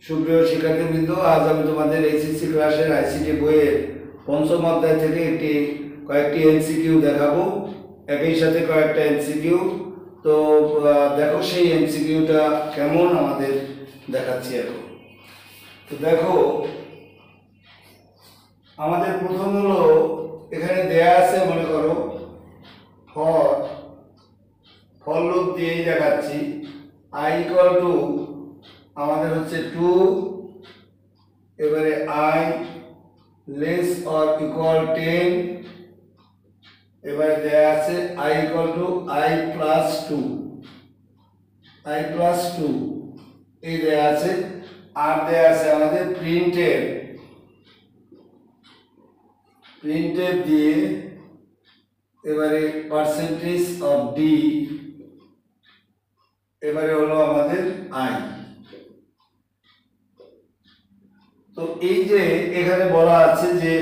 সুপ্রিয় শিক্ষার্থীবৃন্দ, আজ আমি তোমাদের এইচএসসি ক্লাসের আইসিটি বইয়ের পঞ্চম অধ্যায় থেকে কয়েকটি এমসিকিউ দেখাবো, একই সাথে কয়েকটা এমসিকিউ। তো দেখো সেই এমসিকিউটা কেমন আমাদের দেখাচ্ছি এখন। তো দেখো, আমাদের প্রথম হলো এখানে দেয়া আছে, মনে করো ফর লুপ দিয়েই দেখাচ্ছি। i ইকুয়াল টু আমাদের হচ্ছে 2, এবারে i লেস অর ইকুয়াল 10, এবারে দেয়া আছে i equal to i plus 2, এই দেয়া আছে। আর দেয়া আছে আমাদের প্রিন্টের দিয়ে এবারে পার্সেন্টেজ অফ ডি, এবারে হলো আমাদের i। তো এই যে এখানে বলা আছে যে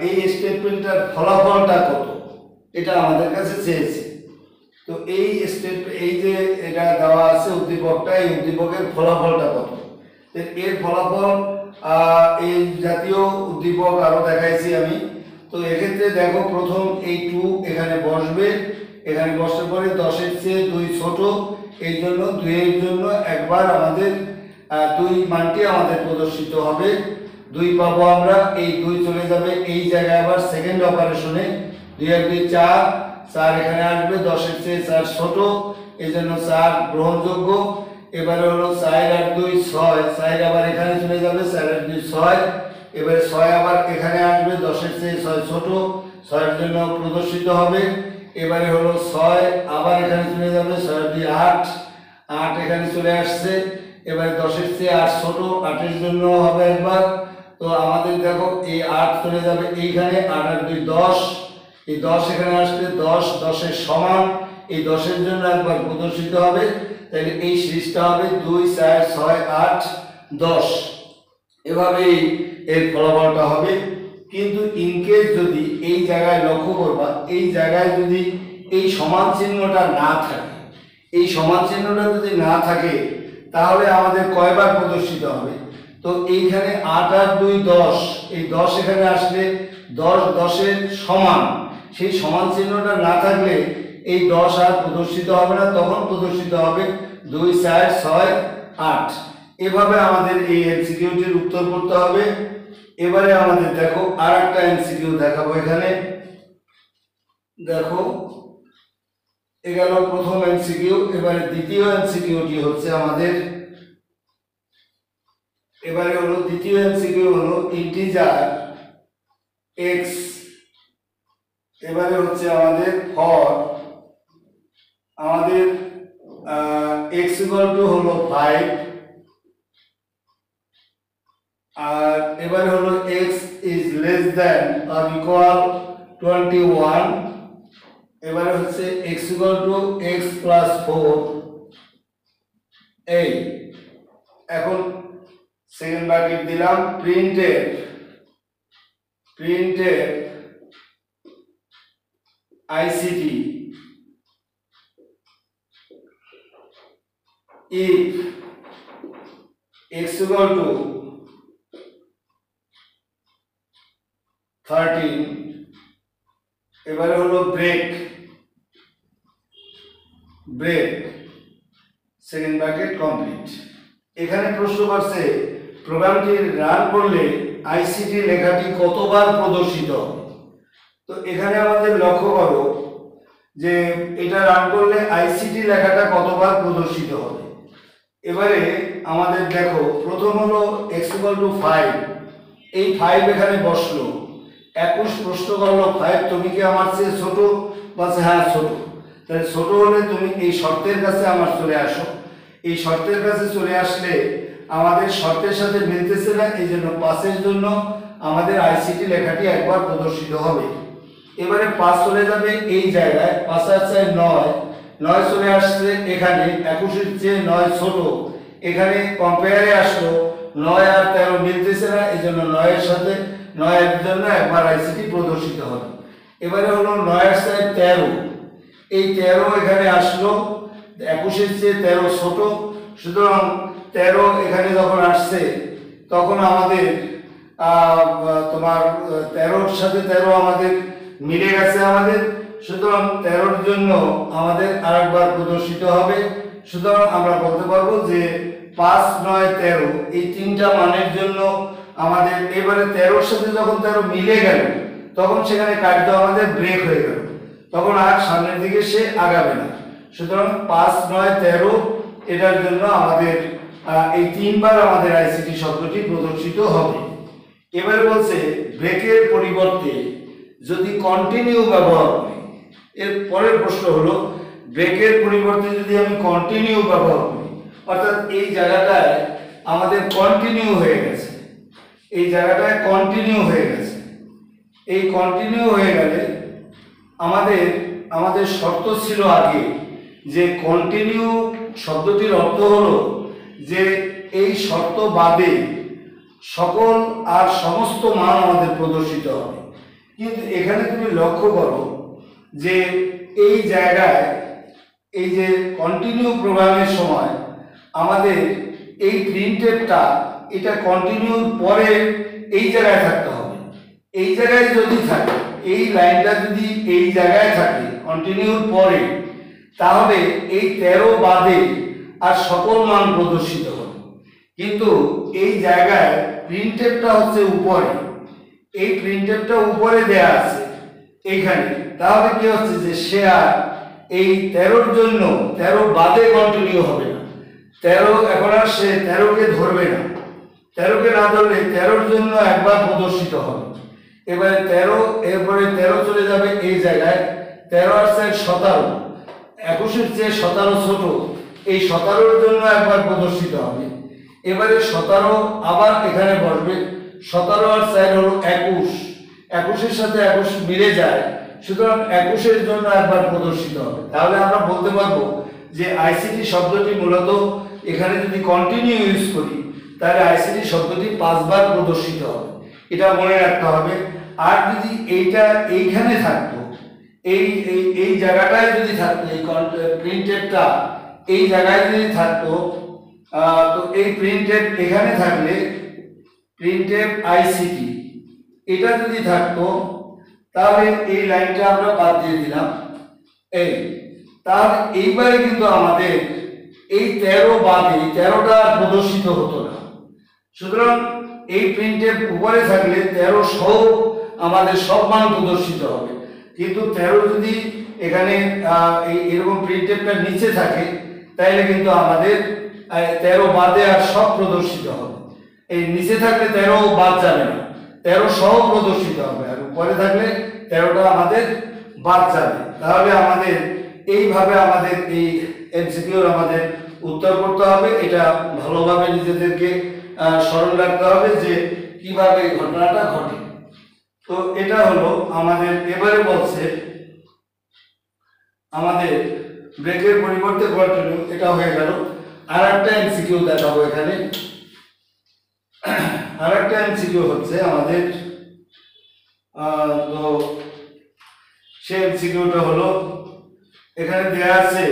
এই স্টেটমেন্টটার ফলাফলটা কত, এটা আমাদের কাছে চেয়েছে। তো এই যে এটা দেওয়া আছে উদ্দীপকটা, এই উদ্দীপকের ফলাফলটা কত, এর ফলাফল এই জাতীয় উদ্দীপক আরো দেখাইছি আমি। তো এক্ষেত্রে দেখো, প্রথম এই 2 এখানে বসবে, এখানে বসার পরে 10-এর চেয়ে 2 ছোট, এই জন্য 2-এর জন্য একবার আমাদের 2 মানটি আমাদের প্রদর্শিত হবে। 2 পাবো আমরা, এই 2 চলে যাবে এই জায়গায় আবার সেকেন্ড অপারেশনে, 2 আর 2 4, 4 এখানে আসবে, 10-এর চেয়ে 4 ছোট, এই জন্য 4 গ্রহণযোগ্য। এবারে হলো 4 আর 2 6, 4 আবার এখানে চলে যাবে, 4 আর 2 6, এবারে 6 আবার এখানে আসবে, 10-এর চেয়ে 6 ছোট, 6 এর জন্য প্রদর্শিত হবে। এবারে হলো 6 আবার এখানে চলে যাবে, 6 আর 2 8, 8 এখানে চলে আসছে, এবারে 10-এর চেয়ে 8 ছোট, 8 এর জন্য হবে একবার। তো আমাদের দেখো এই 8 চলে যাবে এইখানে, 8 আর 2 10, এই 10 এখানে আসবে, 10 10-এর সমান, এই 10-এর জন্য একবার প্রদর্শিত হবে। তাহলে এই সিরিজটা হবে 2 4 6 8 10, এভাবেই এর ফলাফলটা হবে। কিন্তু ইনকেস যদি এই জায়গায় লক্ষ্য করবা, এই জায়গায় যদি এই সমান চিহ্নটা না থাকে, এই সমান চিহ্নটা যদি না থাকে, তাহলে আমাদের কয়বার প্রদর্শিত হবে? তো এইখানে 8 আর 2 10, এই 10 এখানে আসলে 10 10-এর সমান, সেই সমান চিহ্নটা না থাকলে এই 10 আর প্রদর্শিত হবে না, তখন প্রদর্শিত হবে 2 4 6 8। এভাবে আমাদের এই এমসিকিউটির উত্তর করতে হবে। এবারে আমাদের দেখো আরেকটা এমসিকিউ দেখাবো। এখানে দেখো, এ গেল প্রথম এমসিকিউ। এবারে দ্বিতীয় এমসিকিউটি হচ্ছে আমাদের, এবারে হলো দ্বিতীয় এমসিকিউ হলো ইন্টিজার x, এবারে হচ্ছে আমাদের ফর আমাদের x ইকুয়াল টু হলো 5, আর এবারে হলো x is less than or equal 21, এবারে হচ্ছে x equal to x plus 4। এই এখন সেকেন্ড ব্র্যাকেট দিলাম, printed ICT if x equal to 13, এবারে হলো ব্রেক সেকেন্ড ব্র্যাকেট কমপ্লিট। এখানে প্রশ্ন করছে প্রোগ্রামটি রান করলে আইসিটি লেখাটি কতবার প্রদর্শিত হবে। তো এখানে আমাদের লক্ষ্য করো যে এটা রান করলে আইসিটি লেখাটা কতবার প্রদর্শিত হবে। এবারে আমাদের দেখো, প্রথম হলো x equal to 5, এই 5 এখানে বসলো, 21 প্রশ্ন করলো 5 তুমি কি আমার চেয়ে ছোট? বলছে হ্যাঁ ছোট। তাহলে ছোট হলে তুমি এই শর্তের কাছে আমার চলে আসো। এই শর্তের কাছে চলে আসলে আমাদের শর্তের সাথে মিলতেছে না, এই জন্য 5-এর জন্য আমাদের আইসিটি লেখাটি একবার প্রদর্শিত হবে। এবারে 5 চলে যাবে এই জায়গায়, 5 আর 4 9 চলে আসছে এখানে, 21-এর চেয়ে 9 ছোট, এখানে কম্পেয়ারে আসলো, 9 আর 13 মিলতেছে না, এই জন্য 9-এর সাথে 9-এর জন্য একবার আইসিটি প্রদর্শিত হবে। এবারে হলো 9 আর 4 13, এই 13 এখানে আসলো, 21-এর চেয়ে 13 ছোট, সুতরাং 13 এখানে যখন আসছে তখন আমাদের তোমার 13-র সাথে 13 আমাদের মিলে গেছে আমাদের, সুতরাং 13-র জন্য আমাদের আরেকবার প্রদর্শিত হবে। সুতরাং আমরা বলতে পারবো যে 5, 9, 13 এই তিনটা মানের জন্য আমাদের এবারে 13-র সাথে যখন 13 মিলে গেল তখন সেখানে কার্য আমাদের ব্রেক হয়ে গেল, তখন আর সামনের দিকে সে আগাবে না। সুতরাং 5, 9, 13 এটার জন্য আমাদের এই তিনবার আমাদের আইসিটি শব্দটি প্রদর্শিত হবে। এবারে বলছে ব্রেকের পরিবর্তে যদি কন্টিনিউ ব্যবহার করি, এর পরের প্রশ্ন হলো ব্রেকের পরিবর্তে যদি আমি কন্টিনিউ ব্যবহার করি, অর্থাৎ এই জায়গাটায় আমাদের কন্টিনিউ হয়ে গেছে, এই জায়গাটায় কন্টিনিউ হয়ে গেছে, এই কন্টিনিউ হয়ে গেলে আমাদের শর্ত ছিল আগে যে কন্টিনিউ শব্দটির অর্থ হলো যে এই শর্ত বাদে সকল আর সমস্ত মান আমাদের প্রদর্শিত হবে। কিন্তু এখানে তুমি লক্ষ্য করো যে এই জায়গায় এই যে কন্টিনিউ প্রোগ্রামের সময় আমাদের এই প্রিন্টেডটা এটা কন্টিনিউর পরে এই জায়গায় থাকতে হবে। এই জায়গায় যদি থাকে, এই লাইনটা যদি এই জায়গায় থাকে কন্টিনিউর পরে, তাহলে এই 13 বাদে আর সকল মান প্রদর্শিত হবে। কিন্তু এই জায়গায় প্রিন্টেডটা হচ্ছে উপরে, এই প্রিন্টেডটা উপরে দেয়া আছে এইখানে, তাহলে কি হচ্ছে যে সে আর এই 13-র জন্য 13 বাদে কন্টিনিউ হবে না। 13 এখন আর সে 13কে ধরবে না, 13কে না ধরলে 13-র জন্য একবার প্রদর্শিত হবে। এবারে 13, এরপরে 13 চলে যাবে এই জায়গায়, 13 আর 17, 21-এর চেয়ে 17 ছোট, এই 17-র জন্য একবার প্রদর্শিত হবে। এবারে 17 আবার এখানে বসবে, 17 আর 4 হলো 21, 21-এর সাথে 21 মিলে যায়, সুতরাং 21-এর জন্য একবার প্রদর্শিত হবে। তাহলে আমরা বলতে পারবো যে আইসিটি শব্দটি মূলত এখানে যদি কন্টিনিউ ইউজ করি তাহলে আইসিটি শব্দটি 5 বার প্রদর্শিত হবে, এটা মনে রাখতে হবে। আর যদি এইটা এইখানে থাকতো, এই জায়গাটায় যদি থাকতো, এই প্রিন্টেডটা এই জায়গায় যদি থাকতো, তো এই প্রিন্টেড এখানে থাকলে প্রিন্টেড আইসিটি এটা যদি থাকতো তাহলে এই লাইনটা আমরা বাদ দিয়ে দিলাম। এই তার এইবারে কিন্তু আমাদের এই 13 বাদে 13টা প্রদর্শিত হতো না। সুতরাং এই প্রিন্টেড উপরে থাকলে 13 সহ আমাদের সব মান প্রদর্শিত হবে। কিন্তু 13 যদি এখানে এরকম প্রিন্টেডটা নিচে থাকে তাহলে কিন্তু আমাদের 13 বাদে আর সব প্রদর্শিত হবে। এই নিচে থাকলে 13 বাদ যাবে না, 13 সহ প্রদর্শিত হবে, আর উপরে থাকলে 13টা আমাদের বাদ যাবে। তাহলে আমাদের এইভাবে আমাদের এই এমসিকিউর আমাদের উত্তর করতে হবে। এটা ভালোভাবে নিজেদেরকে স্মরণ রাখতে হবে যে কিভাবে এই ঘটনাটা ঘটে। তো এটা হলো আমাদের। এবারে বলছে আমাদের ব্রেকের পরিবর্তে কন্টিনিউ, এটা হয়ে গেল। আর একটা এমসিকিউ দেখাবো এখানে। আর একটা এমসিকিউ হচ্ছে আমাদের তো সেই এমসিকিউটা হলো এখানে দেয়া আছে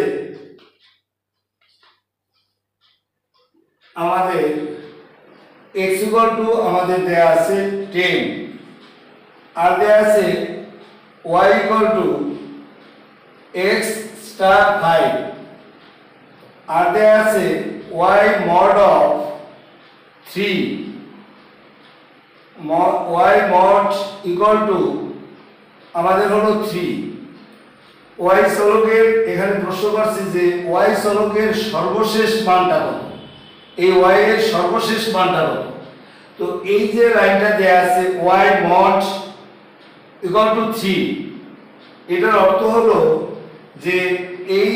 আমাদের x = আমাদের দেয়া আছে 10, আর দেয়া আছে y = x * 5, আর দেয়া আছে y mod of 3, y mod = আমাদের হলো 3। y চলকের এখানে প্রশ্ন করছে যে y চলকের সর্বশেষ মানটা কত, এই y এর সর্বশেষ মানটা কত। তো এই যে লাইনটা দেয়া আছে y mod = 3, এটার অর্থ হলো যে এই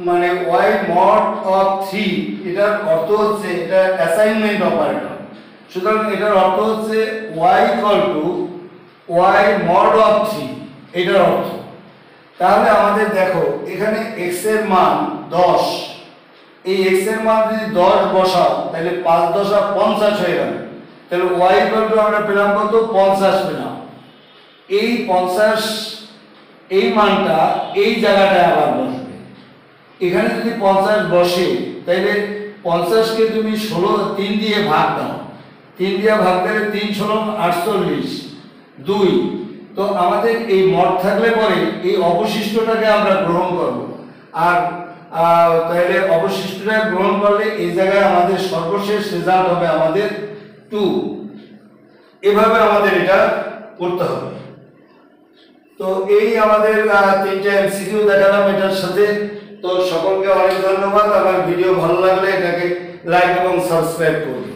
মানে y mod of 3 এটার অর্থ হচ্ছে এটা অ্যাসাইনমেন্ট অপারেটর। সুতরাং এটার অর্থ হচ্ছে y = y mod of 3, এটার অর্থ। তাহলে আমাদের দেখো এখানে x এর মান 10, এই x এর মান যদি 10 বসাও তাহলে 5 × 10 = 50 হয়ে গেল। তাহলে y = আমরা পেলাম কত, 50 পেলাম। এই 50 এই মানটা এই জায়গাটায় আবার বসবে। এখানে যদি 50 বসে তাহলে 50 কে তুমি 3 দিয়ে ভাগ দাও, 3 দিয়ে ভাগ দিলে 3 × 48 2। তো আমাদের এই মড থাকলে পরে এই অবশিষ্টটাকে আমরা গ্রহণ করব, আর তাহলে অবশিষ্টটা গ্রহণ করলে এই জায়গায় আমাদের সর্বশেষ রেজাল্ট হবে আমাদের 2। এভাবে আমাদের এটা করতে হবে। তো এই আমাদের 3টা এমসিকিউ দেখালাম এটার সাথে। তো সকলকে অনেক ধন্যবাদ। আমার ভিডিও ভালো লাগলে এটাকে লাইক এবং সাবস্ক্রাইব করুন।